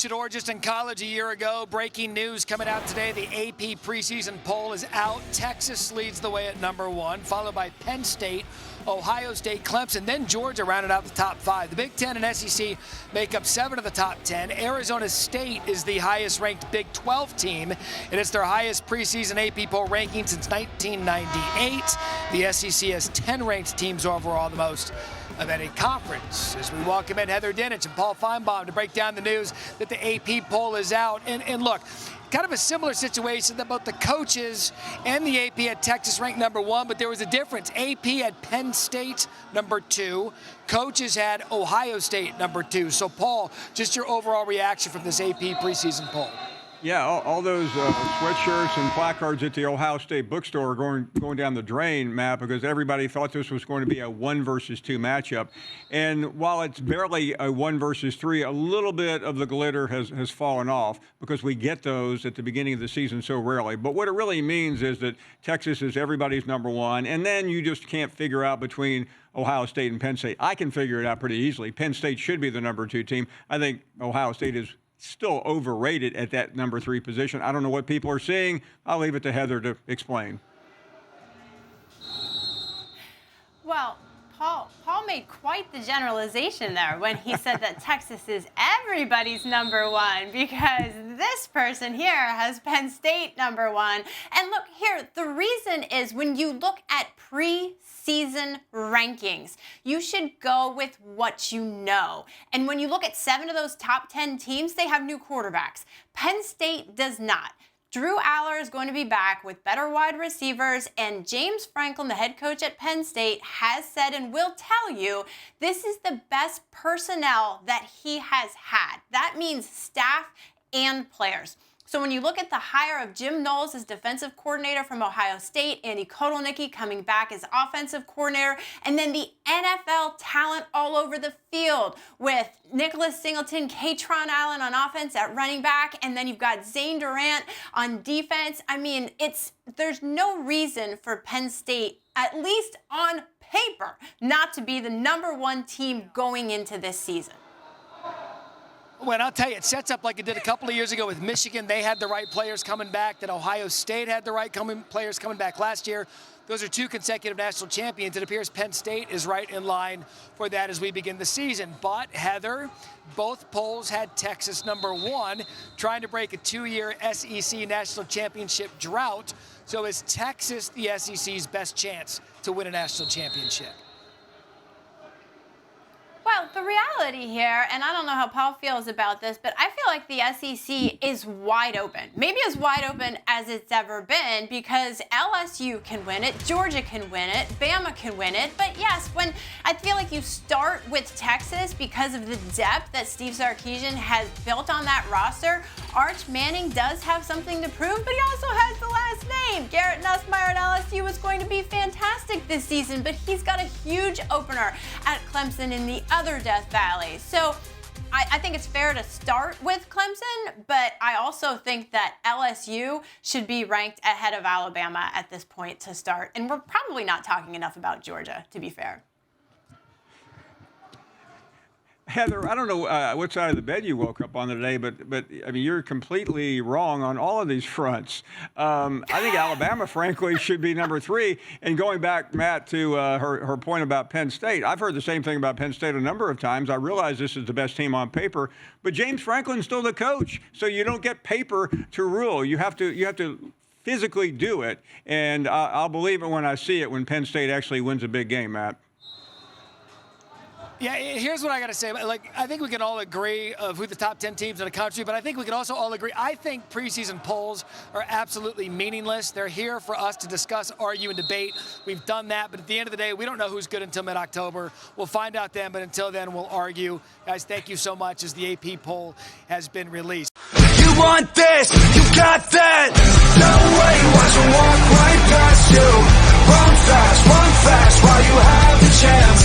coached at Georgetown College a year ago. Breaking news coming out today. The AP Preseason Poll is out. Texas leads the way at #1, followed by Penn State, Ohio State, Clemson, then Georgia rounded out the top 5. The Big Ten and SEC make up 7 of the top 10. Arizona State is the highest-ranked Big 12 team, and it's their highest preseason AP poll ranking since 1998. The SEC has 10 ranked teams overall, the most of any conference. As we welcome in Heather Dinich and Paul Finebaum to break down the news that the AP poll is out. And look, kind of a similar situation that both the coaches and the AP had Texas ranked #1, but there was a difference. AP had Penn State #2. Coaches had Ohio State #2. So, Paul, just your overall reaction from this AP preseason poll. Yeah, all those sweatshirts and placards at the Ohio State bookstore are going down the drain, Matt, because everybody thought this was going to be a 1 versus 2 matchup. And while it's barely a 1 versus 3, a little bit of the glitter has fallen off because we get those at the beginning of the season so rarely. But what it really means is that Texas is everybody's #1, and then you just can't figure out between Ohio State and Penn State. I can figure it out pretty easily. Penn State should be the #2 team. I think Ohio State is still overrated at that #3 position. I don't know what people are seeing. I'll leave it to Heather to explain. Well, Paul made quite the generalization there when he said that Texas is everybody's #1, because this person here has Penn State #1. And look here, the reason is when you look at preseason rankings, you should go with what you know. And when you look at 7 of those top 10 teams, they have new quarterbacks. Penn State does not. Drew Aller is going to be back with better wide receivers, and James Franklin, the head coach at Penn State, has said and will tell you this is the best personnel that he has had. That means staff and players. So when you look at the hire of Jim Knowles as defensive coordinator from Ohio State, Andy Kotelnicki coming back as offensive coordinator, and then the NFL talent all over the field with Nicholas Singleton, Katron Allen on offense at running back, and then you've got Zane Durant on defense. I mean, there's no reason for Penn State, at least on paper, not to be the #1 team going into this season. Well, I'll tell you, it sets up like it did a couple of years ago with Michigan. They had the right players coming back. That Ohio State had the right players coming back last year. Those are 2 consecutive national champions. It appears Penn State is right in line for that as we begin the season. But, Heather, both polls had Texas #1, trying to break a 2-year SEC national championship drought. So is Texas the SEC's best chance to win a national championship? Well, the reality here, and I don't know how Paul feels about this, but I feel like the SEC is wide open. Maybe as wide open as it's ever been, because LSU can win it, Georgia can win it, Bama can win it. But yes, when I feel like you start with Texas because of the depth that Steve Sarkisian has built on that roster, Arch Manning does have something to prove, but he also has the last name. Garrett Nussmeier at LSU is going to be fantastic this season, but he's got a huge opener at Clemson in the other Death Valley. So I think it's fair to start with Clemson, but I also think that LSU should be ranked ahead of Alabama at this point to start. And we're probably not talking enough about Georgia, to be fair. Heather, I don't know what side of the bed you woke up on today, but I mean, you're completely wrong on all of these fronts. I think Alabama, frankly, should be #3. And going back, Matt, to her point about Penn State, I've heard the same thing about Penn State a number of times. I realize this is the best team on paper, but James Franklin's still the coach, so you don't get paper to rule. You have to physically do it, and I'll believe it when I see it when Penn State actually wins a big game, Matt. Yeah, here's what I got to say. Like, I think we can all agree of who the top 10 teams in the country, but I think we can also all agree. I think preseason polls are absolutely meaningless. They're here for us to discuss, argue, and debate. We've done that, but at the end of the day, we don't know who's good until mid-October. We'll find out then, but until then, we'll argue. Guys, thank you so much as the AP poll has been released. You want this, you got that. No way, watch them walk right past you. Run fast while you have the chance.